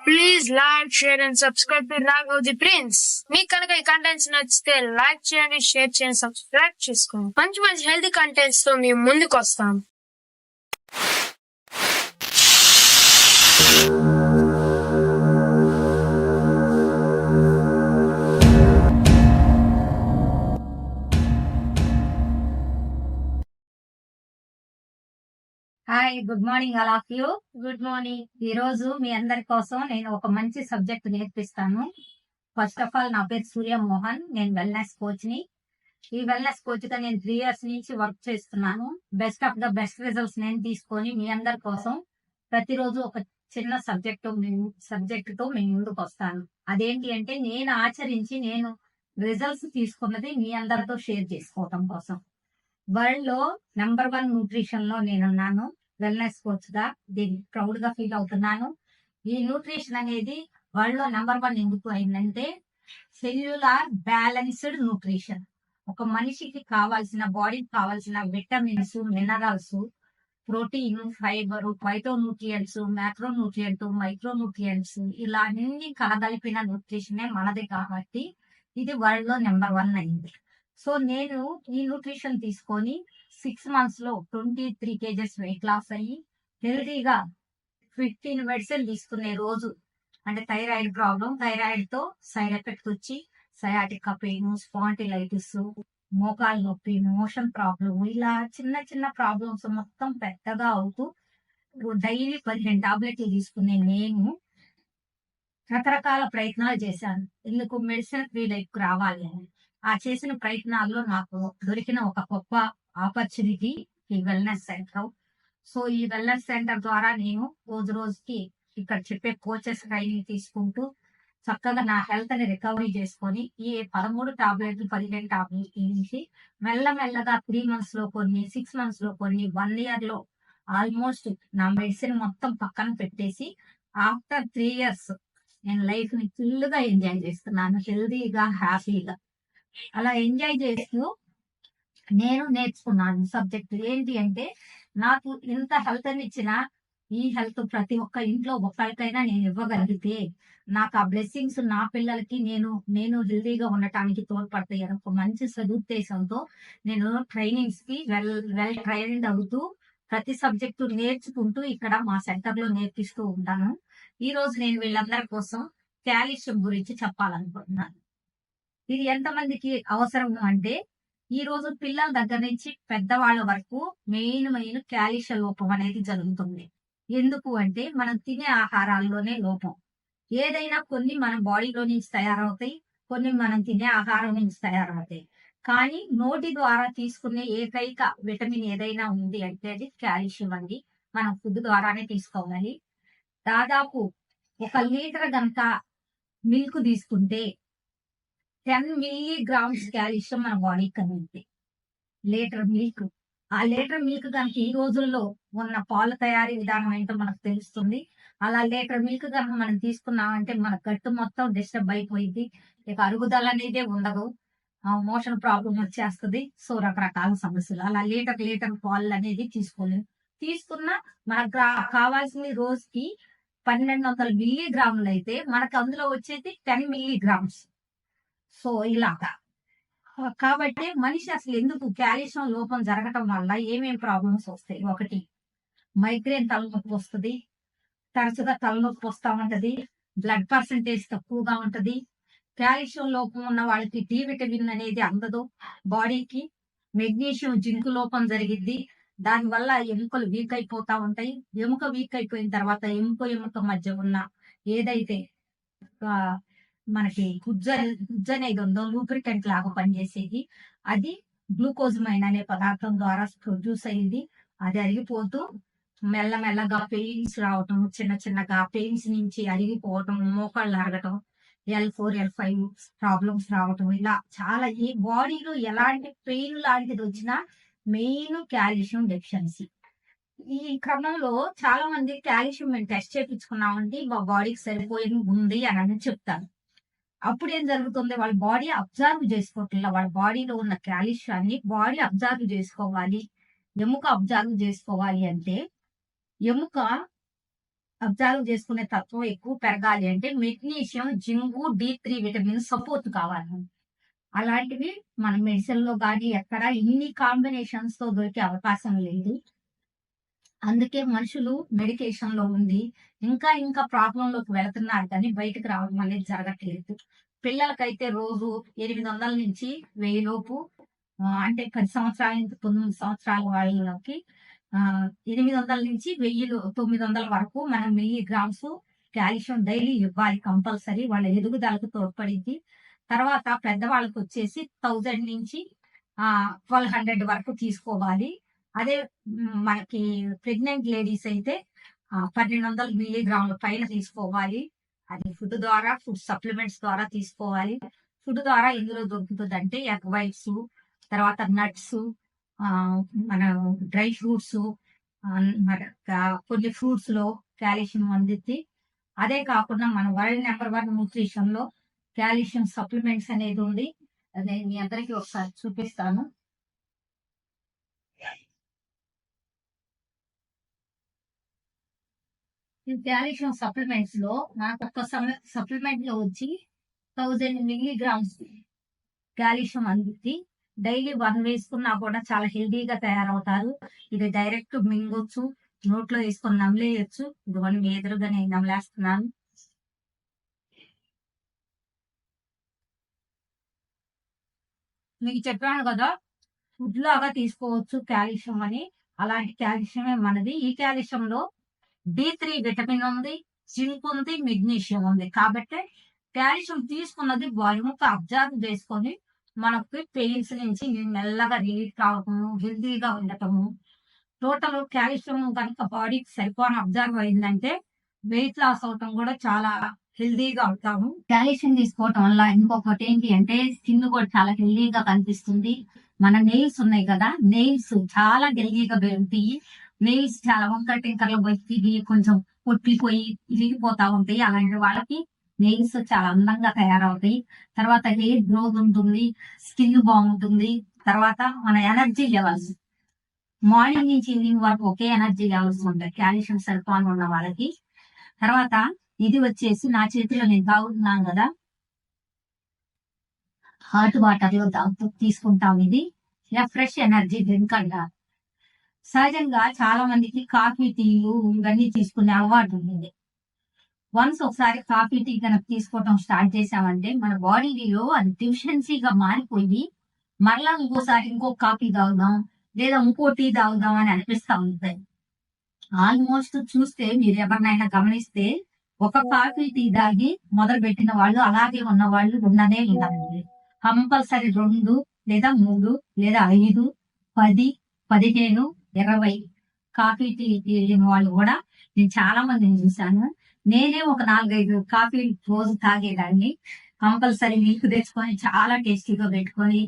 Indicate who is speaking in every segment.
Speaker 1: Please like, share and subscribe to Raghav the prince. మీకు కనుక ఈ కంటెంట్స్ నచ్చితే లైక్ చేయండి, షేర్ చేయండి, సబ్స్క్రైబ్ చేసుకోండి. మంచి మంచి హెల్తీ కంటెంట్స్ తో మేము ముందుకు వస్తాం.
Speaker 2: Hi, good morning all of you.
Speaker 1: Good morning.
Speaker 2: ఈ రోజు మీ అందరి కోసం నేను ఒక మంచి సబ్జెక్ట్ నేర్పిస్తాను. ఫస్ట్ ఆఫ్ ఆల్, నా పేరు సూర్య మోహన్. నేను వెల్నెస్ కోచ్ ని. ఈ వెల్నెస్ కోచ్ గా నేను 3 years నుంచి వర్క్ చేస్తున్నాను. Best of the best results నేను తీసుకొని మీ అందరి కోసం ప్రతిరోజు ఒక చిన్న సబ్జెక్ట్ తో మీ ముందుకు వస్తాను. అదేంటి అంటే, నేను ఆచరించి నేను రిజల్ట్స్ తీసుకున్నది మీ అందరితో షేర్ చేసుకోవటం కోసం. వరల్డ్ లో నెంబర్ 1 న్యూట్రిషన్ లో నేనున్నాను. వెల్నెస్ కోచ్ గా దీన్ని ప్రౌడ్ గా ఫీల్ అవుతున్నాను. ఈ న్యూట్రిషన్ అనేది వరల్డ్ లో నెంబర్ 1 ఎందుకు అయిందంటే, సెల్యులార్ బ్యాలెన్స్డ్ న్యూట్రిషన్. ఒక మనిషికి కావాల్సిన, బాడీకి కావాల్సిన vitamins, minerals, protein, fibre, phytonutrients, macronutrient, micronutrients, ఇలా అన్ని కలగలిపిన న్యూట్రిషనే మనది కాబట్టి ఇది వరల్డ్ లో నెంబర్ 1 అయింది. సో నేను ఈ న్యూట్రిషన్ తీసుకొని 6 months లో 23 kgs వెయిట్ లాస్ అయ్యి హెల్తీగా 15 మెడిసిన్ తీసుకునే రోజు. అంటే థైరాయిడ్ ప్రాబ్లం, థైరాయిడ్ తో సైడ్ ఎఫెక్ట్ వచ్చి సయాటికా పెయిన్, స్పాంటిలైటిస్, మోకాలు నొప్పి, మోషన్ ప్రాబ్లం, ఇలా చిన్న చిన్న ప్రాబ్లమ్స్ మొత్తం పెద్దగా అవుతూ డైలీ 15 టాబ్లెట్లు తీసుకునే నేను రకరకాల ప్రయత్నాలు చేశాను. ఎందుకు మెడిసిన్ ఫ్రీ లైఫ్ రావాలి అని. ఆ చేసిన ప్రయత్నాల్లో నాకు దొరికిన ఒక గొప్ప ఆపర్చునిటీ ఈ వెల్నెస్ సెంటర్. సో ఈ వెల్నెస్ సెంటర్ ద్వారా నేను రోజు రోజుకి ఇక్కడ చెప్పే కోచెస్ ట్రైనింగ్ తీసుకుంటూ చక్కగా నా హెల్త్ ని రికవరీ చేసుకొని ఈ 13 టాబ్లెట్లు 15 టాబ్లెట్లు నుంచి మెల్లమెల్లగా 3 months లో కొన్ని, 6 months లో కొన్ని, 1 year లో ఆల్మోస్ట్ నా మెడిసిన్ మొత్తం పక్కన పెట్టేసి ఆఫ్టర్ 3 years నేను లైఫ్ ని ఫుల్ గా ఎంజాయ్ చేస్తున్నాను. హెల్దీగా, హ్యాపీగా అలా ఎంజాయ్ చేస్తూ నేను నేర్చుకున్నాను సబ్జెక్ట్. ఏంటి అంటే, నాకు ఇంత హెల్త్ అని ఇచ్చిన ఈ హెల్త్ ప్రతి ఒక్క ఇంట్లో ఒక్కరికైనా నేను ఇవ్వగలిగితే నాకు ఆ బ్లెస్సింగ్స్ నా పిల్లలకి నేను హెల్దీగా ఉండటానికి తోడ్పడతాయి అని ఒక మంచి సదుద్దేశంతో నేను ట్రైనింగ్స్ కి వెల్ ట్రైన్డ్ అవుతూ ప్రతి సబ్జెక్టు నేర్చుకుంటూ ఇక్కడ మా సెంటర్ లో నేర్పిస్తూ ఉంటాను. ఈ రోజు నేను వీళ్ళందరి కోసం కాల్షియం గురించి చెప్పాలనుకుంటున్నాను. ఇది ఎంతమందికి అవసరం అంటే, ఈ రోజు పిల్లల దగ్గర నుంచి పెద్దవాళ్ళ వరకు మెయిన్ కాల్షియం లోపం అనేది జరుగుతుంది. ఎందుకు అంటే, మనం తినే ఆహారాల్లోనే లోపం. ఏదైనా కొన్ని మన బాడీలో నుంచి తయారవుతాయి, కొన్ని మనం తినే ఆహారం నుంచి తయారవుతాయి. కానీ నోటి ద్వారా తీసుకునే ఏకైక విటమిన్ ఏదైనా ఉంది అంటే అది కాల్షియం అండి. మనం ఫుడ్ ద్వారానే తీసుకోవాలి. దాదాపు 1 లీటర్ గనక మిల్క్ తీసుకుంటే 10 milligrams కాల్షియం మన బాడీకి అందుతుంది. Litre milk. ఆ లీటర్ మిల్క్ కనుక ఈ రోజుల్లో ఉన్న పాల తయారీ విధానం ఏంటో మనకు తెలుస్తుంది. అలా లీటర్ మిల్క్ కనుక మనం తీసుకున్నామంటే మన గట్టు మొత్తం డిస్టర్బ్ అయిపోయింది. ఇక అరుగుదల అనేదే ఉండదు. మోషన్ ప్రాబ్లం వచ్చేస్తుంది. సో రకరకాల సమస్యలు. అలా లీటర్ పాలు అనేది తీసుకోలేము. తీసుకున్న మనకు కావాల్సిన రోజుకి 1200 మిల్లీగ్రాములు అయితే మనకు అందులో వచ్చేది 10 milligrams. సో ఇలాగా. కాబట్టి మనిషి అసలు ఎందుకు కాల్షియం లోపం జరగటం వల్ల ఏమేమి ప్రాబ్లమ్స్ వస్తాయి? 1, మైగ్రేన్ తలనొప్పి వస్తుంది. తరచుగా తలనొప్పి వస్తా ఉంటది. బ్లడ్ పర్సంటేజ్ తక్కువగా ఉంటది. కాల్షియం లోపం ఉన్న వాళ్ళకి డి విటమిన్ అనేది అందదు బాడీకి. మెగ్నీషియం, జింక్ లోపం జరిగిద్ది. దానివల్ల ఎముకలు వీక్ అయిపోతా ఉంటాయి. ఎముక వీక్ అయిపోయిన తర్వాత ఎముక మధ్య ఉన్న ఏదైతే మనకి గుజ్జు అనేది ఉందో, లూబ్రికెంట్ లాగా పనిచేసేది, అది గ్లూకోజమైన్ అనే పదార్థం ద్వారా ప్రొడ్యూస్ అయింది. అది అరిగిపోతూ మెల్లమెల్లగా పెయిన్స్ రావటం, చిన్నగా పెయిన్స్ నుంచి అరిగిపోవటం, మోకాళ్ళు అరగటం, L4, L5 ప్రాబ్లమ్స్ రావటం, ఇలా చాలా ఈ బాడీలో ఎలాంటి పెయిన్ లాంటిది వచ్చినా మెయిన్ కాల్షియం డెఫిషియన్సీ. ఈ క్రమంలో చాలా మంది కాల్షియం మేము టెస్ట్ చేయించుకున్నామంటే మా బాడీకి సరిపోయింది ఉంది అని చెప్తారు. అప్పుడు ఏం జరుగుతుంది? వాళ్ళ బాడీ అబ్జర్వ్ చేసుకోవట్లేదు. వాళ్ళ బాడీలో ఉన్న కాల్షియాన్ని బాడీ అబ్జర్వ్ చేసుకోవాలి. ఎముక అబ్జర్వ్ చేసుకోవాలి అంటే ఎముక అబ్జర్వ్ చేసుకునే తత్వం ఎక్కువ పెరగాలి అంటే magnesium, zinc, D3 vitamin support కావాలి. అలాంటివి మన మెడిసిన్ లో కానీ ఎక్కడ ఇన్ని కాంబినేషన్స్ తో దొరికే అవకాశం లేదు. అందుకే మనుషులు మెడికేషన్ లో ఉంది ఇంకా ఇంకా ప్రాబ్లం లోకి వెళుతున్నారు కానీ బయటకు రావడం అనేది జరగట్లేదు. పిల్లలకైతే రోజు 800 నుంచి 1000 లోపు అంటే 10 సంవత్సరాల నుంచి 9 సంవత్సరాల వాళ్ళకి 800 నుంచి 900 వరకు మనం మిల్లీగ్రామ్స్ కాల్షియం డైలీ ఇవ్వాలి కంపల్సరీ. వాళ్ళ ఎదుగుదలకు తోడ్పడింది. తర్వాత పెద్దవాళ్ళకి వచ్చేసి 1000 నుంచి 1200 వరకు తీసుకోవాలి. అదే మనకి ప్రెగ్నెంట్ లేడీస్ అయితే 1200 మిల్లీగ్రాముల పైన తీసుకోవాలి. అది ఫుడ్ ద్వారా, ఫుడ్ సప్లిమెంట్స్ ద్వారా తీసుకోవాలి. ఫుడ్ ద్వారా ఎందులో దొరుకుతుంది అంటే ఎగ్ వైట్స్, తర్వాత నట్స్, మన డ్రై ఫ్రూట్స్, కొన్ని ఫ్రూట్స్ లో కాల్షియం అందిద్ది. అదే కాకుండా మన వరల్డ్ నెంబర్ 1 న్యూట్రిషన్ లో కాల్షియం సప్లిమెంట్స్ అనేది ఉంది. నేను మీ అందరికి ఒకసారి చూపిస్తాను. ఈ కాల్షియం సప్లిమెంట్స్ లో మనకు ఒక్క సప్లిమెంట్ లో వచ్చి 1000 మిల్లీగ్రామ్స్ కాల్షియం అందింది. డైలీ 1 వేసుకున్నా కూడా చాలా హెల్దీగా తయారవుతారు. ఇది డైరెక్ట్ మింగొచ్చు, నోట్లో వేసుకొని నమిలేయచ్చు. ఇదిగోని మీ ఎదురుగా నేను నమిలేస్తున్నాను. మీకు చెప్పాను కదా ఫుడ్ లాగా తీసుకోవచ్చు కాల్షియం అని. అలాంటి కాల్షియమే మనది. ఈ కాల్షియం లో D3 విటమిన్ ఉంది, జింక్ ఉంది, మెగ్నీషియం ఉంది. కాబట్టి కాల్షియం తీసుకున్నది బాడీకి అబ్జర్వ్ చేసుకొని మనకి పెయిన్స్ నుంచి మెల్లగా రిలీఫ్ కావటము, హెల్దీగా ఉండటము. టోటల్ కాల్షియం కనుక బాడీకి సరిపోని అబ్జర్వ్ అయిందంటే వెయిట్ లాస్ అవటం కూడా చాలా హెల్దీగా ఉంటాము. కాల్షియం తీసుకోవటం వల్ల ఇంకొకటి ఏంటి అంటే స్కిన్ కూడా చాలా హెల్దీగా కనిపిస్తుంది. మన నెయిల్స్ ఉన్నాయి కదా, నెయిల్స్ చాలా హెల్దీగా పెరుగుతాయి. నెయిల్స్ చాలా వంకర టింకర్లు వచ్చి కొంచెం పొట్టిపోయి ఇరిగిపోతా ఉంటాయి. అలాంటి వాళ్ళకి నెయిల్స్ చాలా అందంగా తయారవుతాయి. తర్వాత హెయిర్ గ్రోత్ ఉంటుంది, స్కిన్ బాగుంటుంది. తర్వాత మన ఎనర్జీ లెవెల్స్ మార్నింగ్ నుంచి ఈవినింగ్ వరకు ఒకే ఎనర్జీ లెవెల్స్ ఉంటాయి కాల్షియం సరిపోని ఉన్న వాళ్ళకి. తర్వాత ఇది వచ్చేసి నా చేతిలో నేను తాగుతున్నాను కదా, హాట్ వాటర్ లో తీసుకుంటాం. ఇది ఫ్రెష్ ఎనర్జీ డ్రింక్ అంటారు. సహజంగా చాలా మందికి కాఫీ టీలు ఇవన్నీ తీసుకునే అలవాటు ఉంటుంది. వన్స్ ఒకసారి కాఫీ టీ కనుక తీసుకోవటం స్టార్ట్ చేసామంటే మన బాడీలో అది డిఫిషియన్సీగా మారిపోయి మరలా ఇంకోసారి ఇంకో కాఫీ తాగుదాం లేదా ఇంకో టీ తాగుదాం అని అనిపిస్తా ఉంటాయి. ఆల్మోస్ట్ చూస్తే మీరు ఎవరినైనా గమనిస్తే ఒక కాఫీ టీ తాగి మొదలు పెట్టిన వాళ్ళు అలాగే ఉన్న వాళ్ళు ఉన్నదే ఉండాలి. కంపల్సరీ 2 లేదా 3 లేదా 5, 10, 15, 20 కాఫీ టీ వెళ్ళిన వాళ్ళు కూడా నేను చాలా మందిని చూశాను. నేనే ఒక 4-5 కాఫీ రోజు తాగేదాన్ని. కంపల్సరీ మిల్క్ తెచ్చుకొని చాలా టేస్టీగా పెట్టుకొని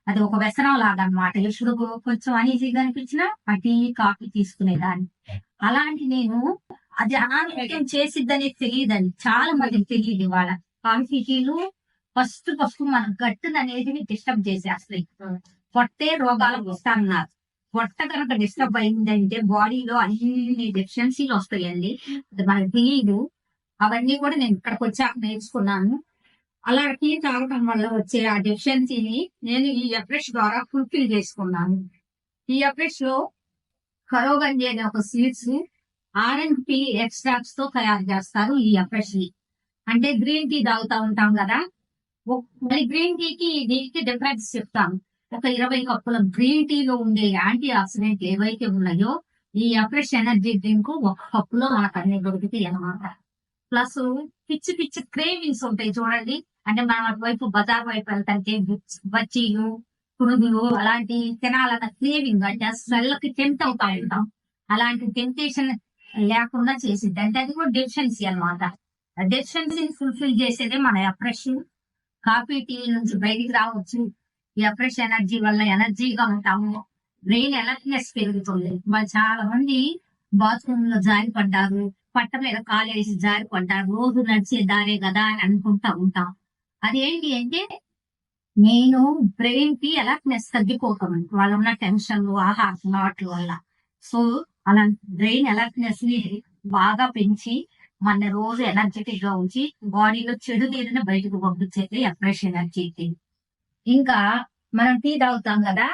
Speaker 2: అది ఒక వ్యసనం లాగా అనమాట. ఎప్పుడు కొంచెం అనీజీగా అనిపించినా ఆ టీ కాఫీ తీసుకునేదాన్ని. అలాంటి నేను అది అనారోగ్యం చేసిద్దని తెలియదని చాలా మందికి తెలియదు. ఇవాళ కాఫీ టీలు ఫస్ట్ మన గట్టును అనేది డిస్టర్బ్ చేసేస్తాయి. పొట్టే రోగాలకు వస్తాన్నారు. పొట్ట కనుక డిస్టర్బ్ అయిందంటే బాడీలో అన్ని డెఫిషియన్సీలు వస్తాయండి. అది మనకు తెలియదు. అవన్నీ కూడా నేను ఇక్కడికి వచ్చాక నేర్చుకున్నాను. అలా టీ తాగటం వల్ల వచ్చే ఆ డెఫిషియన్సీని నేను ఈ ఎఫ్రెష్ ద్వారా ఫుల్ఫిల్ చేసుకున్నాను. ఈ ఎఫ్రెష్ లో కరోగంజి అనే ఒక సీడ్స్ ఆరెంజ్ పీ ఎక్స్ట్రాక్ట్స్ తో తయారు చేస్తారు. ఈ ఎఫ్రెష్ ని అంటే గ్రీన్ టీ తాగుతా ఉంటాం కదా, మరి గ్రీన్ టీకి దీనికి డిఫరెన్స్ చెప్తాను. ఒక 20 కప్పుల గ్రీన్ టీలో ఉండే యాంటీ ఆక్సిడెంట్ ఏవైతే ఉన్నాయో ఈ ఎఫ్రెష్ ఎనర్జీ డ్రింక్ 1 కప్పులో మనకు అన్ని దొరుకుతాయి అన్నమాట. ప్లస్ పిచ్చి క్రేవింగ్స్ ఉంటాయి చూడండి. అంటే మనం అటువైపు బజార్ వైపు వెళ్తాంటే బజ్జీలు, పునుగులు అలాంటి తినాలన్న క్రేవింగ్ అంటే స్మెల్కి టెంప్ట్ అవుతా ఉంటాం. అలాంటి టెంప్టేషన్ లేకుండా చేసిద్ది. అంటే అది కూడా డెఫిషియన్సీ అనమాట. డెఫిషియన్సీని ఫుల్ఫిల్ చేసేదే మన ఎఫ్రెష్. కాఫీ టీ నుంచి బయటికి రావచ్చు. ఈ ఫ్రెష్ ఎనర్జీ వల్ల ఎనర్జీగా ఉంటాము. బ్రెయిన్ అలర్ట్నెస్ పెరుగుతుంది. వాళ్ళు చాలా మంది బాత్రూమ్ లో జారి పడ్డారు, పట్ట మీద కాలేసి జారి పడ్డారు, రోజు నడిచే దారే కదా అని అనుకుంటా ఉంటాం. అదేంటి అంటే నేను బ్రెయిన్ కి అలర్ట్నెస్ తగ్గిపోతాం వాళ్ళు ఉన్న టెన్షన్ ఆహార అలవాట్ల వల్ల. సో అలా బ్రెయిన్ అలర్ట్నెస్ ని బాగా పెంచి మన రోజు ఎనర్జెటిక్ గా ఉంచి బాడీలో చెడు నీరుని బయటకు పంపించేది ఫ్రెష్ ఎనర్జీకి. ఇంకా మనం టీ తాగుతాం కదా,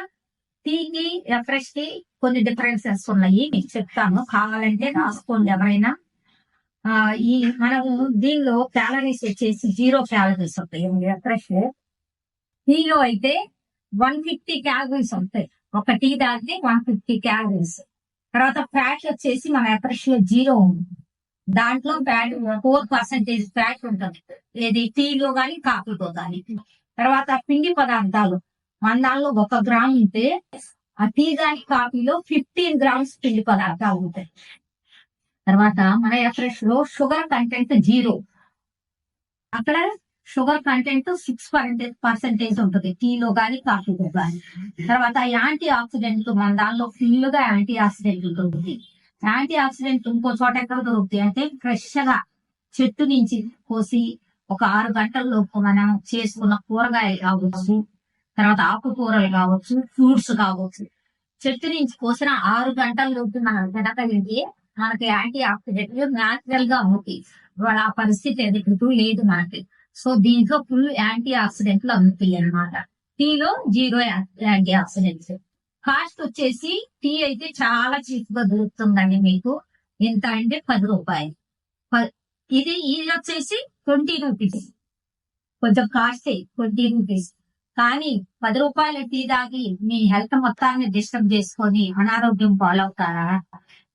Speaker 2: టీకి ఫ్రెష్ కి కొన్ని డిఫరెన్సెస్ ఉన్నాయి, మీకు చెప్తాను, కావాలంటే రాసుకోండి ఎవరైనా. ఈ మనము దీనిలో క్యాలరీస్ వచ్చేసి 0 క్యాలరీస్ ఉంటాయి. ఫ్రెష్ టీలో అయితే 150 క్యాలరీస్ ఉంటాయి. ఒక టీ తాగితే 150 క్యాలరీస్. తర్వాత ఫ్యాట్ వచ్చేసి మన ఫ్రెష్ లో 0 ఉంది. దాంట్లో ఫ్యాట్ 4% ఫ్యాట్ ఉంటుంది, ఏది టీలో గాని కాఫీలో గాని. తర్వాత పిండి పదార్థాలు మన దానిలో 1 గ్రామ్ ఉంటే ఆ టీ గాని కాఫీలో 15 గ్రామ్స్ పిండి పదార్థాలు ఉంటాయి. తర్వాత మన ఫ్రెష్ లో షుగర్ కంటెంట్ 0, అక్కడ షుగర్ కంటెంట్ 6% ఉంటుంది టీలో గాని కాఫీలో గాని. తర్వాత యాంటీ ఆక్సిడెంట్ మన దానిలో ఫుల్ గా యాంటీ ఆక్సిడెంట్ ఉంటుంది. యాంటీ ఆక్సిడెంట్ ఇంకో చోట ఎక్కడ దొరుకుతాయి అంటే ఫ్రెష్ గా చెట్టు నుంచి కోసి ఒక 6 గంటల్లోపు మనం చేసుకున్న కూరగాయలు కావచ్చు, తర్వాత ఆకుకూరలు కావచ్చు, ఫ్రూట్స్ కావచ్చు, చెట్టు నుంచి కోసిన 6 గంటల్లోపు మనం తినగలిగితే మనకి యాంటీ ఆక్సిడెంట్లు న్యాచురల్ గా ఉంటాయి. వాళ్ళ ఆ పరిస్థితి ఎదుగుతూ లేదు మనకి. సో దీంట్లో ఫుల్ యాంటీ ఆక్సిడెంట్లు అందుతాయి అన్నమాట. టీలో 0 యాంటీ ఆక్సిడెంట్స్. కాస్ట్ వచ్చేసి టీ అయితే చాలా చీప్ గా దొరుకుతుందండి మీకు. ఎంత అంటే 10 రూపాయలు. ఇది వచ్చేసి 20 రూపీస్, కొంచెం కాస్ట్ 20 రూపీస్. కానీ 10 రూపాయల టీ తాగి మీ హెల్త్ మొత్తాన్ని డిస్టర్బ్ చేసుకొని అనారోగ్యం పాలవుతారా?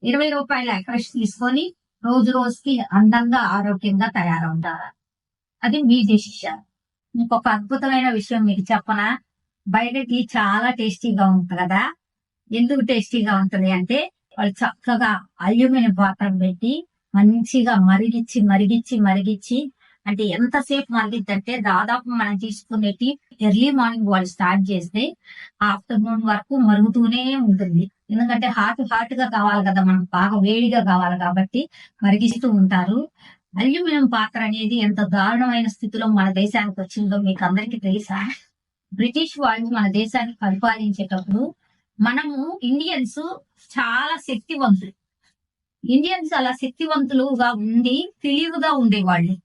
Speaker 2: 20 రూపాయల ఫ్రెష్ తీసుకొని రోజు రోజుకి అందంగా ఆరోగ్యంగా తయారవుతారా? అది మీ డిసిషన్. ఇంకొక అద్భుతమైన విషయం మీకు చెప్పనా, బయట టీ చాలా టేస్టీగా ఉంటుంది కదా. ఎందుకు టేస్టీగా ఉంటుంది అంటే వాళ్ళు చక్కగా అల్యూమినియం పాత్ర పెట్టి మంచిగా మరిగించి మరిగించి మరిగించి, అంటే ఎంతసేపు మరిగిద్దంటే దాదాపు మనం తీసుకునే టీ ఎర్లీ మార్నింగ్ వాళ్ళు స్టార్ట్ చేస్తే ఆఫ్టర్నూన్ వరకు మరుగుతూనే ఉంటుంది. ఎందుకంటే హాట్ గా కావాలి కదా, మనకు బాగా వేడిగా కావాలి కాబట్టి మరిగిస్తూ ఉంటారు. అల్యూమినియం పాత్ర అనేది ఎంత దారుణమైన స్థితిలో మన దేశానికి వచ్చిందో మీకు అందరికీ తెలుసా? బ్రిటిష్ వాళ్ళు మన దేశాన్ని పరిపాలించేటప్పుడు మనము ఇండియన్స్ చాలా శక్తివంతులు. ఇండియన్స్ అలా శక్తివంతులుగా ఉండి తెలివిగా ఉండేవాళ్ళు.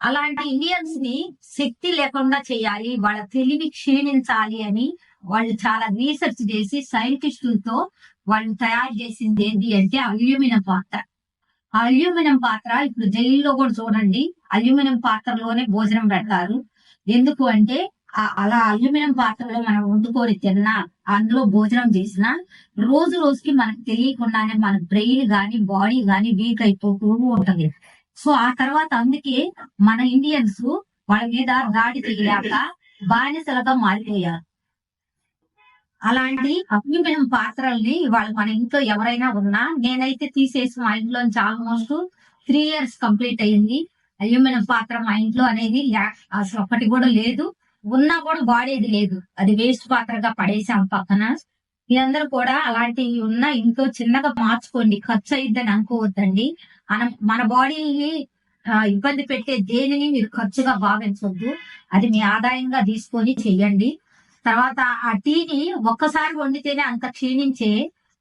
Speaker 2: అలాంటి ఇండియన్స్ ని శక్తి లేకుండా చేయాలి, వాళ్ళ తెలివి క్షీణించాలి అని వాళ్ళు చాలా రీసెర్చ్ చేసి సైంటిస్టులతో వాళ్ళు తయారు చేసింది ఏంటి అంటే అల్యూమినియం పాత్ర. ఆ అల్యూమినియం పాత్ర ఇప్పుడు జైల్లో కూడా చూడండి, అల్యూమినియం పాత్రలోనే భోజనం పెడతారు. ఎందుకు అంటే అలా అల్యూమినియం పాత్రలో మనం వండుకొని తిన్నా, అందులో భోజనం చేసినా రోజు రోజుకి మనకు తెలియకుండానే మన బ్రెయిన్ గాని బాడీ గాని వీక్ అయిపోతూ ఉంటుంది. సో ఆ తర్వాత అందుకే మన ఇండియన్స్ వాళ్ళ మీద దాడి తెలియక బానిసలుగా మారిపోయారు. అలాంటి అల్యూమినియం పాత్రల్ని వాళ్ళు మన ఇంట్లో ఎవరైనా ఉన్నా, నేనైతే తీసేసి మా ఇంట్లోంచి ఆల్మోస్ట్ 3 years కంప్లీట్ అయ్యింది. అల్యూమినియం పాత్ర మా ఇంట్లో అనేది అసలు ఒక్కటి కూడా లేదు, ఉన్నా కూడా వాడేది లేదు. అది వేస్ట్ పాత్రగా పడేసాం పక్కన. మీరందరూ కూడా అలాంటివి ఉన్న ఇంట్లో చిన్నగా మార్చుకోండి, ఖర్చు అయిద్దని అనుకోవద్దండి. మన బాడీని ఇబ్బంది పెట్టే దేనిని మీరు ఖర్చుగా భావించవద్దు, అది మీ ఆదాయంగా తీసుకొని చెయ్యండి. తర్వాత ఆ టీని ఒక్కసారి వండితేనే అంత క్షీణించే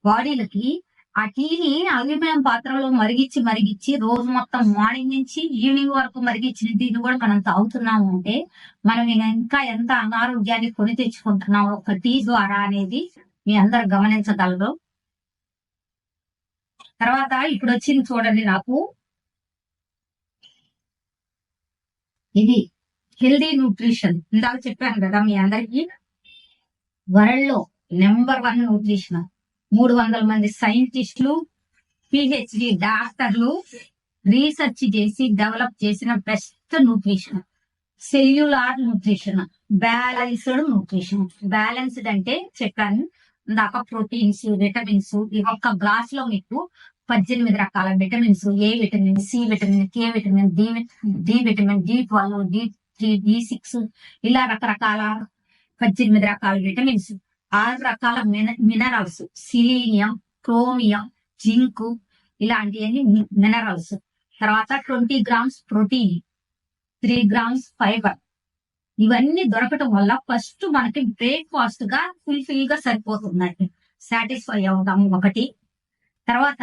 Speaker 2: బాడీలకి ఆ టీని అల్యూమినియం పాత్రలో మరిగించి మరిగించి రోజు మొత్తం మార్నింగ్ నుంచి ఈవినింగ్ వరకు మరిగించిన టీని కూడా మనం తాగుతున్నాము అంటే మనం ఇంకా ఎంత అనారోగ్యాన్ని కొని తెచ్చుకుంటున్నాము ఒక టీ ద్వారా అనేది మీ అందరు గమనించగలరు. తర్వాత ఇప్పుడు వచ్చింది చూడండి, నాకు ఇది హెల్దీ న్యూట్రిషన్. ఇందాక చెప్పాను కదా మీ అందరికి, వరల్డ్ లో నెంబర్ 1 న్యూట్రిషన్. 300 మంది సైంటిస్టులు, PhD డాక్టర్లు రీసెర్చ్ చేసి డెవలప్ చేసిన best nutrition. Cellular nutrition, balanced nutrition. Balanced అంటే చెప్పాను ఇందాక, ప్రోటీన్స్, విటమిన్స్. ఈ ఒక్క గ్లాస్ లో మీకు 18 రకాల vitamins, A vitamin, C vitamin, K vitamin, D vitamin, D12, D3, D6 ఇలా రకరకాల 18 రకాల విటమిన్స్, 6 రకాల మినరల్స్, సిలీనియం, క్రోమియం, జింక్ ఇలాంటివన్నీ మినరల్స్. తర్వాత 20 గ్రామ్స్ ప్రోటీన్, 3 గ్రామ్స్ ఫైబర్. ఇవన్నీ దొరకటం వల్ల ఫస్ట్ మనకి బ్రేక్ఫాస్ట్ గా ఫుల్ఫిల్ గా సరిపోతుందండి, సాటిస్ఫై అవుతాము ఒకటి. తర్వాత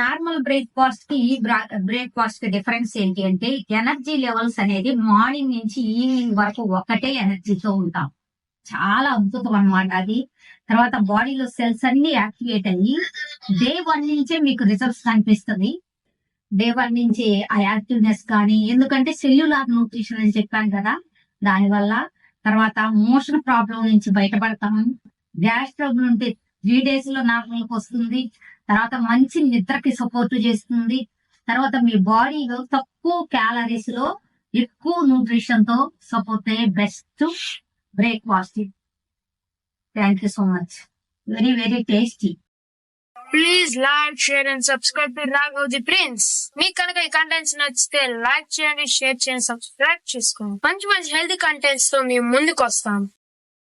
Speaker 2: నార్మల్ బ్రేక్ఫాస్ట్ కి బ్రేక్ఫాస్ట్ కి డిఫరెన్స్ ఏంటి అంటే ఎనర్జీ లెవెల్స్ అనేది మార్నింగ్ నుంచి ఈవినింగ్ వరకు ఒకటే ఎనర్జీతో ఉంటాం. చాలా అద్భుతం అన్నమాట అది. తర్వాత బాడీలో సెల్స్ అన్ని యాక్టివేట్ అయ్యి డే 1 నుంచే మీకు రిజల్ట్స్ కనిపిస్తుంది. డే 1 నుంచి ఆ యాక్టివ్నెస్ కానీ, ఎందుకంటే సెల్యులార్ న్యూట్రిషన్ అని చెప్పాను కదా, దానివల్ల. తర్వాత మోషన్ ప్రాబ్లం నుంచి బయటపడతాము. గ్యాస్ ట్రబుల్ ఉంటే 3 days లో నార్మల్ వస్తుంది. తర్వాత మంచి నిద్రకి సపోర్ట్ చేస్తుంది. తర్వాత మీ బాడీలో తక్కువ క్యాలరీస్ లో ఎక్కువ న్యూట్రిషన్ తో సపోర్ట్ అయ్యే best breakfast. Thank you so much. Very very tasty.
Speaker 1: Please like, share and subscribe to Raghav the prince. మీకు కనుక ఈ కంటెంట్స్ నచ్చితే లైక్ చేయండి, షేర్ చేయండి, సబ్స్క్రైబ్ చేసుకోండి. మంచి మంచి హెల్తీ కంటెంట్స్ తో మేము ముందుకు వస్తాం.